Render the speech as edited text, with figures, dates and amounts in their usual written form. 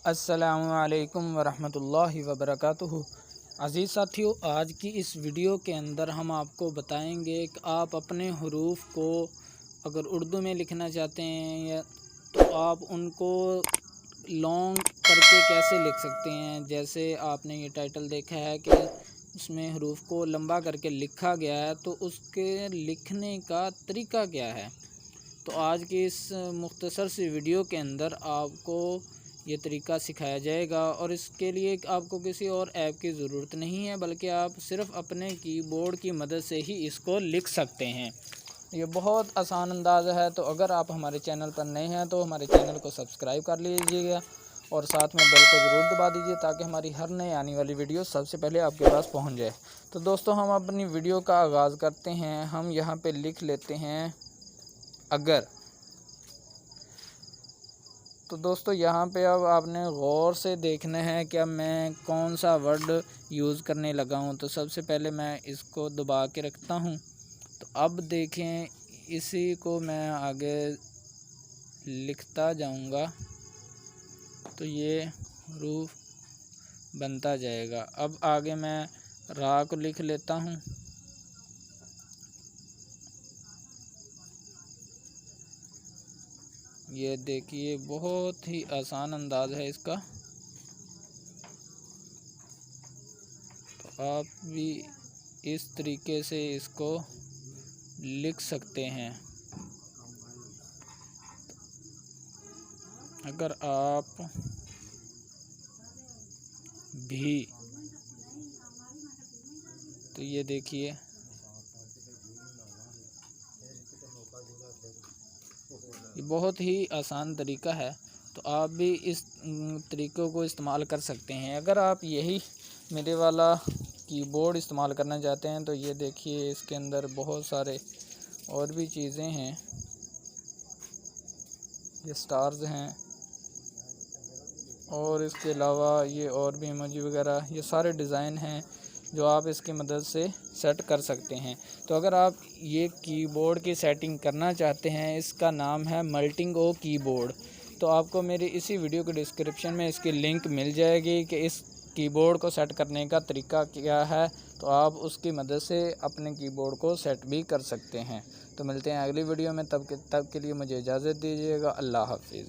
अस्सलामुअलैकुम वरहमतुल्लाहि वबरकातुहू। अज़ीज़ साथियों, आज की इस वीडियो के अंदर हम आपको बताएंगे कि आप अपने हरूफ को अगर उर्दू में लिखना चाहते हैं या तो आप उनको लॉन्ग करके कैसे लिख सकते हैं। जैसे आपने ये टाइटल देखा है कि उसमें हरूफ को लंबा करके लिखा गया है, तो उसके लिखने का तरीका क्या है। तो आज की इस मुख्तसर सी वीडियो के अंदर आपको ये तरीका सिखाया जाएगा और इसके लिए आपको किसी और ऐप की ज़रूरत नहीं है, बल्कि आप सिर्फ अपने कीबोर्ड की मदद से ही इसको लिख सकते हैं। ये बहुत आसान अंदाज़ है। तो अगर आप हमारे चैनल पर नए हैं तो हमारे चैनल को सब्सक्राइब कर लीजिएगा और साथ में बेल को ज़रूर दबा दीजिए ताकि हमारी हर नई आने वाली वीडियो सबसे पहले आपके पास पहुंच जाए। तो दोस्तों, हम अपनी वीडियो का आगाज़ करते हैं। हम यहाँ पे लिख लेते हैं अगर। तो दोस्तों, यहाँ पे अब आपने गौर से देखना है कि अब मैं कौन सा वर्ड यूज़ करने लगा हूँ। तो सबसे पहले मैं इसको दबा के रखता हूँ। तो अब देखें, इसी को मैं आगे लिखता जाऊँगा तो ये रूफ बनता जाएगा। अब आगे मैं रा को लिख लेता हूँ। ये देखिए, बहुत ही आसान अंदाज़ है इसका। तो आप भी इस तरीके से इसको लिख सकते हैं। अगर आप भी, तो ये देखिए, ये बहुत ही आसान तरीका है। तो आप भी इस तरीक़ों को इस्तेमाल कर सकते हैं। अगर आप यही मेरे वाला कीबोर्ड इस्तेमाल करना चाहते हैं तो ये देखिए, इसके अंदर बहुत सारे और भी चीज़ें हैं। ये स्टार्स हैं और इसके अलावा ये और भी इमोजी वगैरह, ये सारे डिज़ाइन हैं जो आप इसकी मदद से सेट कर सकते हैं। तो अगर आप ये कीबोर्ड की सेटिंग करना चाहते हैं, इसका नाम है मल्टिंगो कीबोर्ड। तो आपको मेरी इसी वीडियो के डिस्क्रिप्शन में इसकी लिंक मिल जाएगी कि इस कीबोर्ड को सेट करने का तरीका क्या है। तो आप उसकी मदद से अपने कीबोर्ड को सेट भी कर सकते हैं। तो मिलते हैं अगली वीडियो में, तब के लिए मुझे इजाज़त दीजिएगा। अल्लाह हाफिज़।